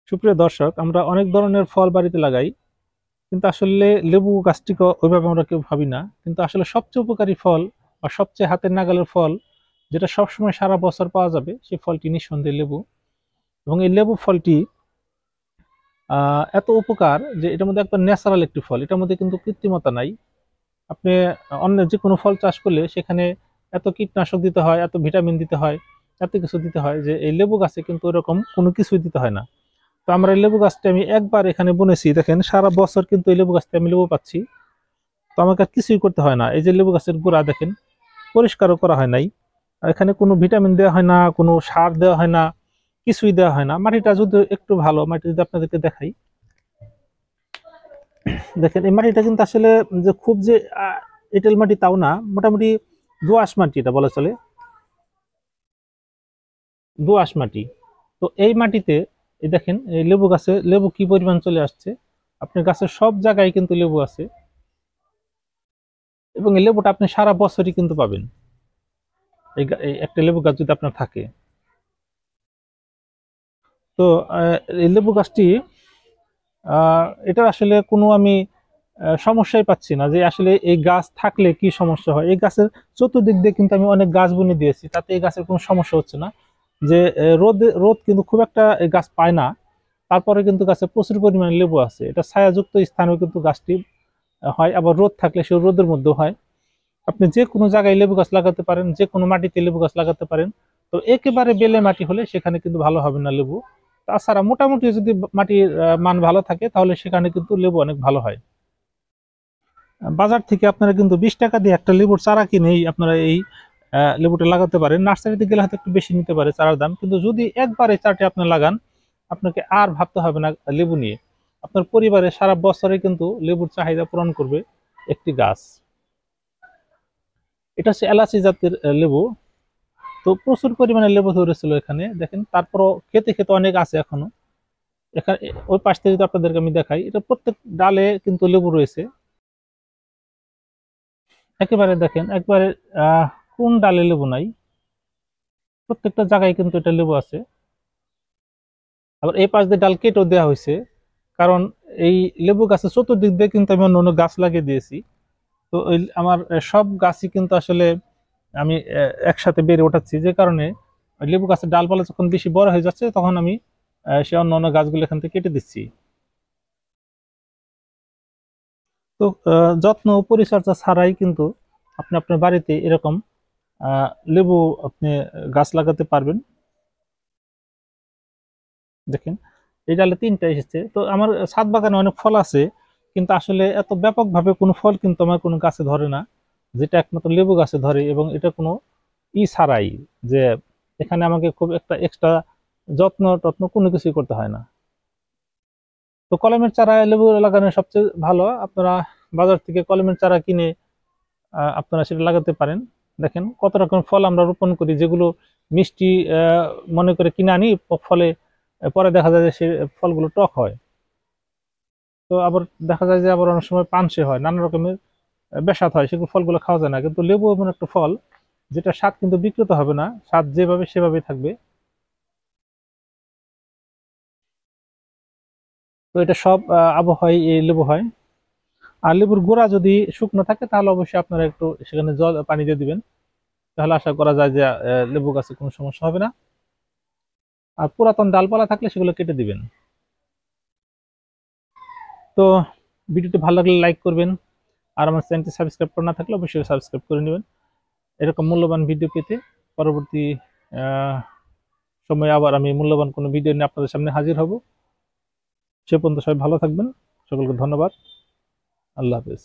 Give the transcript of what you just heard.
সুপ্রিয় দর্শক, আমরা অনেক ধরনের ফল বাড়িতে লাগাই, কিন্তু আসলে লেবু গাছটিকে ওইভাবে আমরা কেউ ভাবি না। কিন্তু আসলে সবচেয়ে উপকারী ফল বা সবচেয়ে হাতের নাগালের ফল, যেটা সবসময় সারা বছর পাওয়া যাবে, সেই ফলটি নিঃসন্দেহে লেবু। এবং এই লেবু ফলটি এত উপকার যে এটার মধ্যে একটা ন্যাচারাল একটি ফল, এটার মধ্যে কিন্তু কৃত্রিমতা নাই। আপনি অন্য যে কোনো ফল চাষ করলে সেখানে এত কীটনাশক দিতে হয়, এত ভিটামিন দিতে হয়, এত কিছু দিতে হয়, যে এই লেবু গাছে কিন্তু এরকম কোনো কিছুই দিতে হয় না। তো আমরা এই লেবু গাছটা আমি একবার এখানে বুনেছি, দেখেন সারা বছর কিন্তু এই লেবু গাছটা আমি লেবু পাচ্ছি। তো আমাকে আর কিছুই করতে হয় না। এই যে লেবু গাছের গোড়া দেখেন, পরিষ্কারও করা হয় নাই, আর এখানে কোনো ভিটামিন দেওয়া হয় না, কোনো সার দেওয়া হয় না, কিছুই দেওয়া হয় না। মাটিটা যদি একটু ভালো মাটি যদি আপনাদেরকে দেখাই, দেখেন এই মাটিটা কিন্তু আসলে যে খুব যে এঁটেল মাটি তাও না, মোটামুটি দোআঁশ মাটি, এটা বলা চলে দোআঁশ মাটি। তো এই মাটিতে এই দেখেন এই লেবু গাছে লেবু কি পরিমাণ চলে আসছে। আপনার গাছের সব জায়গায় কিন্তু লেবু আছে, এবং এই লেবুটা আপনি সারা বছরই কিন্তু পাবেন। এই একটা লেবু গাছ যদি আপনার থাকে, তো এই লেবু গাছটি এটা আসলে কোনো আমি সমস্যাই পাচ্ছি না, যে আসলে এই গাছ থাকলে কি সমস্যা হয়। এই গাছের চতুর্দিক দিয়ে কিন্তু আমি অনেক গাছ বুনে দিয়েছি, তাতে এই গাছের কোনো সমস্যা হচ্ছে না। যে রোদ রোদ কিন্তু খুব একটা এই গাছ পায় না, তারপরে কিন্তু গাছে প্রচুর পরিমাণে লেবু আছে। এটা ছায়াযুক্ত স্থানেও কিন্তু গাছটি হয়, আবার রোদ থাকলে সে রোদের মধ্যেও হয়। আপনি যে কোনো জায়গায় লেবু গাছ লাগাতে পারেন, যে কোনো মাটিতে লেবু গাছ লাগাতে পারেন। তো একেবারে বেলে মাটি হলে সেখানে কিন্তু ভালো হবে না লেবু। তাছাড়া মোটামুটি যদি মাটির মান ভালো থাকে, তাহলে সেখানে কিন্তু লেবু অনেক ভালো হয়। বাজার থেকে আপনারা কিন্তু 20 টাকা দিয়ে একটা লেবুর চারা কিনেই আপনারা এই লেবুটা লাগাতে পারেন। নার্সারিতে গেলে হয়তো একটু বেশি নিতে পারে চারার দাম, কিন্তু যদি একবার এই চারাটি আপনি লাগান, আপনাকে আর ভাবতে হবে না লেবু নিয়ে। আপনার পরিবারে সারা বছরে কিন্তু লেবুর চাহিদা পূরণ করবে একটি গাছ। এটা হচ্ছে এলাচি জাতের লেবু। তো প্রচুর পরিমাণে লেবু ধরেছিল এখানে, দেখেন। তারপরও খেতে খেতে অনেক আছে এখনো এখানে। ওই পাশ থেকে যদি আপনাদেরকে আমি দেখাই, এটা প্রত্যেক ডালে কিন্তু লেবু রয়েছে একেবারে। দেখেন একবারে আহ কোন ডালে লেবু নাই, প্রত্যেকটা জায়গায় কিন্তু এটা লেবু আছে। আবার এই পাশ দিয়ে ডাল কেটেও দেওয়া হয়েছে, কারণ এই লেবু গাছের চতুর্দিক দিয়ে কিন্তু আমি অন্য অন্য গাছ লাগিয়ে দিয়েছি। তো ওই আমার সব গাছই কিন্তু আসলে আমি একসাথে বেড়ে ওঠাচ্ছি, যে কারণে ওই লেবু গাছের ডালপালা যখন বেশি বড় হয়ে যাচ্ছে, তখন আমি সে অন্য অন্য গাছগুলো এখান থেকে কেটে দিচ্ছি। তো যত্ন ও পরিচর্যা ছাড়াই কিন্তু আপনি আপনার বাড়িতে এরকম লেবু আপনি গাছ লাগাতে পারবেন। দেখেন এই ডালে 3টা এসেছে। তো আমার ছাদ বাগানে অনেক ফল আছে, কিন্তু আসলে এত ব্যাপকভাবে কোনো ফল কিন্তু আমার কোনো গাছে ধরে না, যেটা একমাত্র লেবু গাছে ধরে। এবং এটা কোনো ছাড়াই, যে এখানে আমাকে খুব একটা এক্সট্রা যত্ন টত্ন কোনো কিছুই করতে হয় না। তো কলমের চারা লেবু লাগানো সবচেয়ে ভালো। আপনারা বাজার থেকে কলমের চারা কিনে আপনারা সেটা লাগাতে পারেন। দেখেন কত রকম ফল আমরা রোপণ করি, যেগুলো মিষ্টি মনে করে কিনে আনি, ফলে পরে দেখা যায় যে সে ফলগুলো টক হয়। তো আবার দেখা যায় যে আবার অনেক সময় পানসে হয়, নানা রকমের বেস্বাদ হয়, সেগুলো ফলগুলো খাওয়া যায় না। কিন্তু লেবু এমন একটা ফল, যেটা স্বাদ কিন্তু বিকৃত হবে না, স্বাদ যেভাবে সেভাবেই থাকবে। তো এটা সব আবহাওয়ায় এই লেবু হয়। আর লেবুর গোড়া যদি শুকনো থাকে, তাহলে অবশ্যই আপনারা একটু সেখানে জল পানি দিয়ে দিবেন, তাহলে আশা করা যায় যে লেবু গাছে কোনো সমস্যা হবে না। আর পুরাতন ডালপালা থাকলে সেগুলো কেটে দিবেন। তো ভিডিওটি ভালো লাগলে লাইক করবেন, আর আমার চ্যানেলটি সাবস্ক্রাইব করা না থাকলে অবশ্যই সাবস্ক্রাইব করে নেবেন, এরকম মূল্যবান ভিডিও পেতে। পরবর্তী আহ, সময়ে আবার আমি মূল্যবান কোনো ভিডিও নিয়ে আপনাদের সামনে হাজির হব। সে পর্যন্ত সবাই ভালো থাকবেন। সকলকে ধন্যবাদ। আল্লাহ হাফেজ।